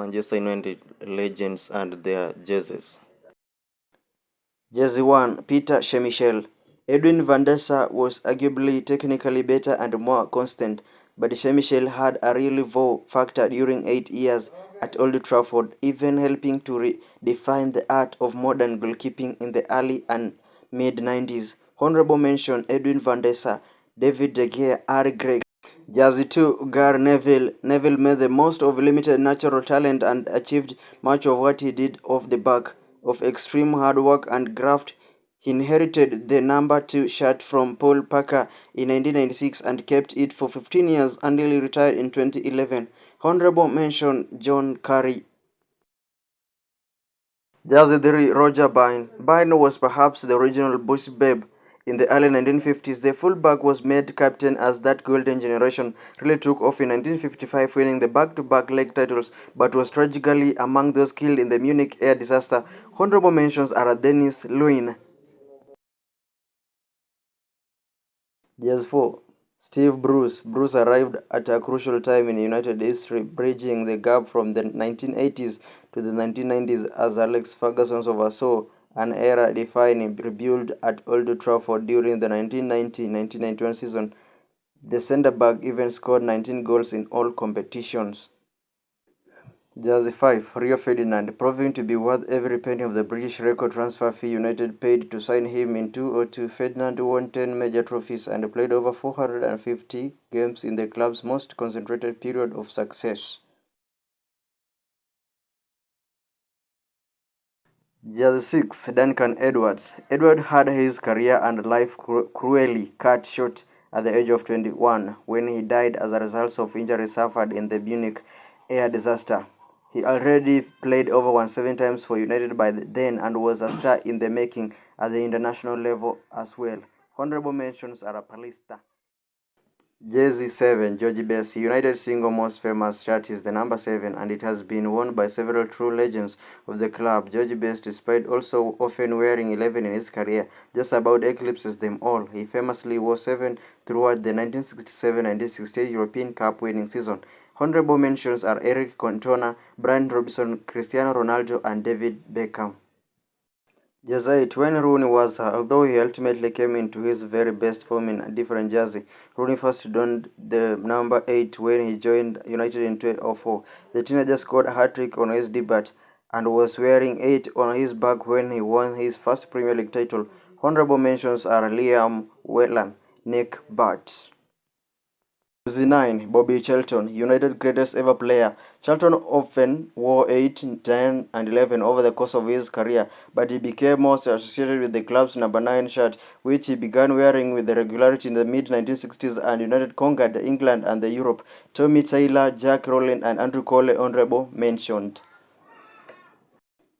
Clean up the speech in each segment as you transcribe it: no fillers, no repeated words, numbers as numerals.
Manchester United legends and their jerseys. Jersey 1, Peter Schmeichel. Edwin van der Sar was arguably technically better and more constant, but Schmeichel had a real wow factor during 8 years at Old Trafford, even helping to redefine the art of modern goalkeeping in the early and mid-90s. Honorable mention Edwin van der Sar, David De Gea, Harry Gregg. Jersey 2, Gary Neville. Neville made the most of limited natural talent and achieved much of what he did off the back of extreme hard work and graft. He inherited the number 2 shirt from Paul Parker in 1996 and kept it for 15 years until he retired in 2011. Honorable mention John Curry. Jersey 3, Roger Byrne. Byrne was perhaps the original Bush babe. In the early 1950s, the fullback was made captain as that golden generation really took off in 1955, winning the back-to-back league titles, but was tragically among those killed in the Munich air disaster. Honorable mentions are Dennis Lewin. Jersey 4, Steve Bruce. Bruce arrived at a crucial time in United history, bridging the gap from the 1980s to the 1990s as Alex Ferguson oversaw an era-defining rebuild at Old Trafford during the 1990-1991 season. The centre-back even scored 19 goals in all competitions. Jersey 5, Rio Ferdinand. Proving to be worth every penny of the British record transfer fee United paid to sign him in 2002, Ferdinand won 10 major trophies and played over 450 games in the club's most concentrated period of success. Jersey 6, Duncan Edwards. Edward had his career and life cruelly cut short at the age of 21 when he died as a result of injuries suffered in the Munich air disaster. He already played over 107 times for United by then and was a star in the making at the international level as well. Honorable mentions are a Palista. Jersey 7, George Best. United's single most famous shirt is the number 7, and it has been worn by several true legends of the club. George Best, despite also often wearing 11 in his career, just about eclipses them all. He famously wore 7 throughout the 1967-1968 European Cup winning season. Honorable mentions are Eric Cantona, Brian Robson, Cristiano Ronaldo, and David Beckham. Jersey 8, when Rooney was, although he ultimately came into his very best form in a different jersey. Rooney first donned the number 8 when he joined United in 2004. The teenager scored a hat-trick on his debut and was wearing 8 on his back when he won his first Premier League title. Honorable mentions are Liam Whelan, Nick Butt. Jersey 9, Bobby Charlton, United greatest ever player. Charlton often wore 8, 10 and 11 over the course of his career, but he became most associated with the club's number 9 shirt, which he began wearing with regularity in the mid-1960s, and United conquered England and the Europe. Tommy Taylor, Jack Rowland and Andrew Cole honorable mentioned.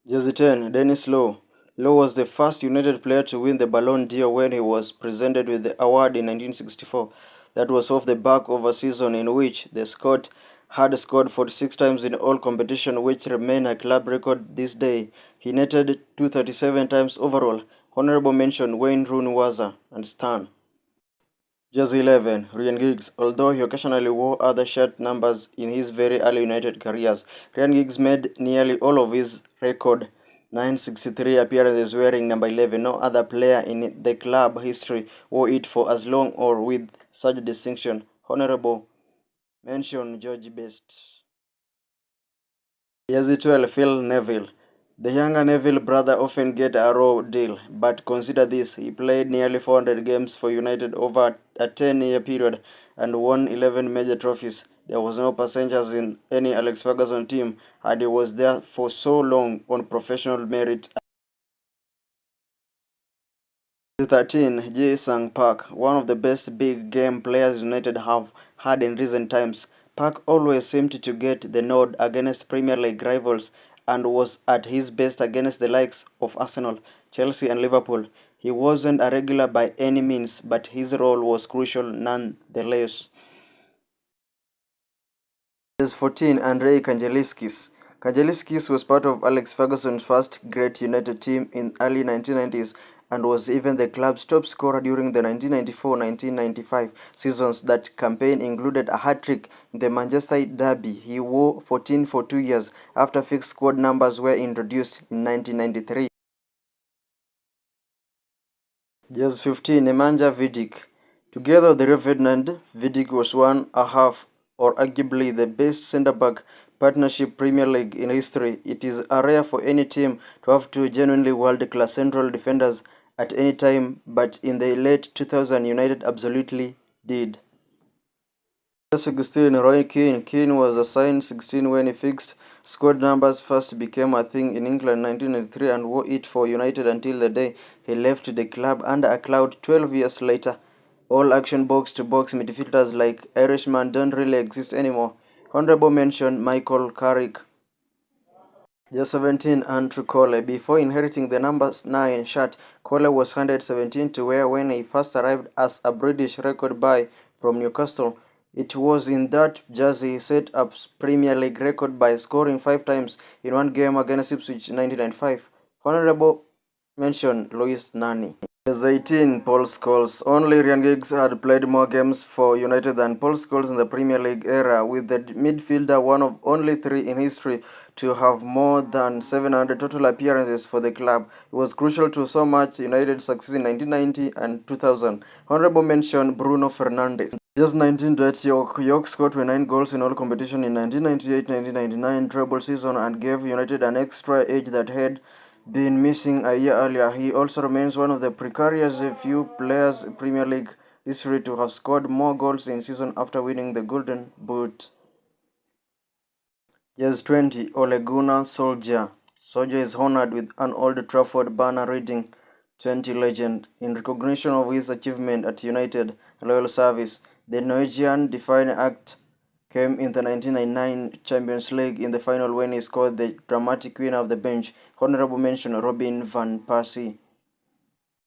Jersey 10, Dennis Law. Law was the first United player to win the Ballon d'Or when he was presented with the award in 1964. That was off the back of a season in which the Scot had scored 46 times in all competition, which remain a club record this day. He netted 237 times overall. Honorable mention Wayne Rooney Waza and Stan. Jersey 11, Ryan Giggs. Although he occasionally wore other shirt numbers in his very early United careers, Ryan Giggs made nearly all of his record 963 appearances wearing number 11. No other player in the club history wore it for as long or with such distinction. Honorable mention George Best. Jersey 12, Phil Neville. The younger Neville brother often get a raw deal, but consider this, he played nearly 400 games for United over a 10-year period and won 11 major trophies. There was no passengers in any Alex Ferguson team, and he was there for so long on professional merit. 13, Ji Sang Park, one of the best big game players United have had in recent times. Park always seemed to get the nod against Premier League rivals and was at his best against the likes of Arsenal, Chelsea and Liverpool. He wasn't a regular by any means, but his role was crucial nonetheless. 14, Andrei Kanjeliskis. Kanjeliskis was part of Alex Ferguson's first great United team in early 1990s and was even the club's top scorer during the 1994-1995 seasons. That campaign included a hat-trick in the Manchester Derby. He wore 14 for 2 years after fixed squad numbers were introduced in 1993. Just 15, Nemanja Vidic. Together the Revenant, Vidic was one a half or arguably the best centre-back partnership Premier League in history. It is rare for any team to have two genuinely world-class central defenders at any time, but in the late 2000s United absolutely did. Just 16, Roy Keane. Keane was assigned 16 when he fixed squad numbers first became a thing in England 1993 and wore it for United until the day he left the club under a cloud 12 years later. All action box-to-box midfielders like Irishman don't really exist anymore. Honorable mention, Michael Carrick. Just 17, Andrew Cole. Before inheriting the number 9 shirt, Cole was handed 17 to wear when he first arrived as a British record buy from Newcastle. It was in that jersey he set up Premier League record by scoring 5 times in one game against Ipswich in 1995. Honorable mention, Luis Nani. As 18, Paul Scholes. Only Ryan Giggs had played more games for United than Paul Scholes in the Premier League era, with the midfielder one of only 3 in history to have more than 700 total appearances for the club. He was crucial to so much United success in 1990 and 2000. Honorable mention, Bruno Fernandes. Just 19, Dwight York. York scored 29 goals in all competition in 1998-1999 treble season and gave United an extra edge that had been missing a year earlier. He also remains one of the precarious few players in Premier League history to have scored more goals in season after winning the Golden Boot. Yes, 20, Ole Gunnar Solskjaer. Solskjaer is honored with an Old Trafford banner reading 20 legend in recognition of his achievement at United loyal service. The Norwegian defining act came in the 1999 Champions League in the final when he scored the dramatic winner of the bench. Honorable mention, Robin van Persie.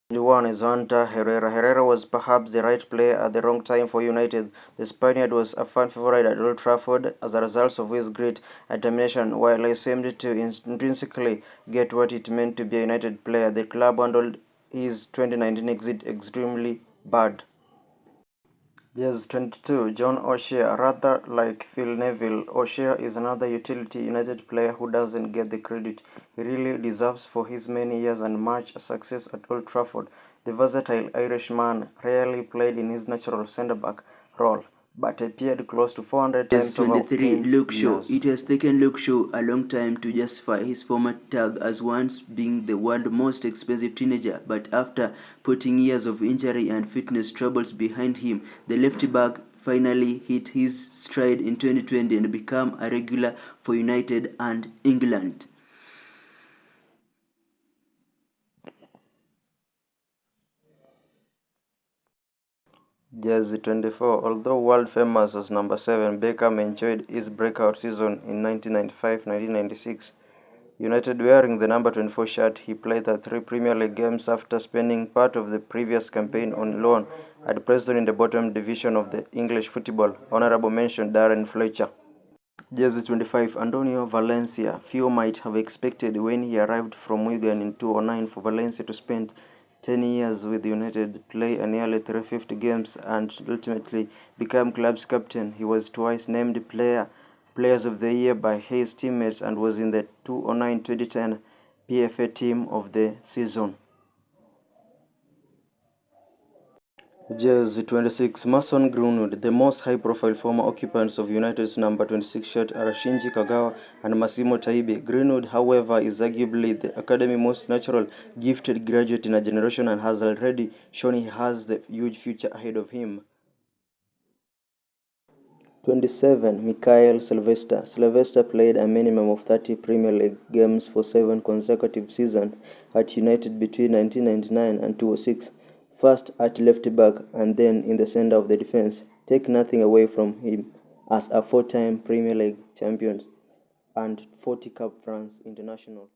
21 is Hunter Herrera. Herrera was perhaps the right player at the wrong time for United. The Spaniard was a fan favorite at Old Trafford as a result of his grit and determination. While he seemed to intrinsically get what it meant to be a United player, the club handled his 2019 exit extremely bad. Yes, 22, John O'Shea. Rather like Phil Neville, O'Shea is another utility United player who doesn't get the credit he really deserves for his many years and much success at Old Trafford. The versatile Irishman rarely played in his natural centre-back role, but appeared close to 400 times over 23, Luke Shaw. years. It has taken Luke Shaw a long time to justify his former tag as once being the world's most expensive teenager, but after putting years of injury and fitness troubles behind him, the left back finally hit his stride in 2020 and became a regular for United and England. Jersey 24. Although world famous as number 7, Beckham enjoyed his breakout season in 1995-1996. United wearing the number 24 shirt, he played the 3 Premier League games after spending part of the previous campaign on loan at Preston in the bottom division of the English football. Honorable mention, Darren Fletcher. Jersey 25, Antonio Valencia. Few might have expected when he arrived from Wigan in 2009 for Valencia to spend 10 years with United, play a nearly 350 games and ultimately become club's captain. He was twice named Players of the Year by his teammates and was in the 2009-2010 PFA Team of the Season. Jersey 26, Mason Greenwood. The most high-profile former occupants of United's number 26 shirt are Shinji Kagawa and Massimo Taibi. Greenwood, however, is arguably the academy's most natural, gifted graduate in a generation and has already shown he has the huge future ahead of him. 27, Mikael Sylvester. Sylvester played a minimum of 30 Premier League games for 7 consecutive seasons at United between 1999 and 2006. First at left back and then in the center of the defense. Take nothing away from him as a 4-time Premier League champion and 40 Cup France international.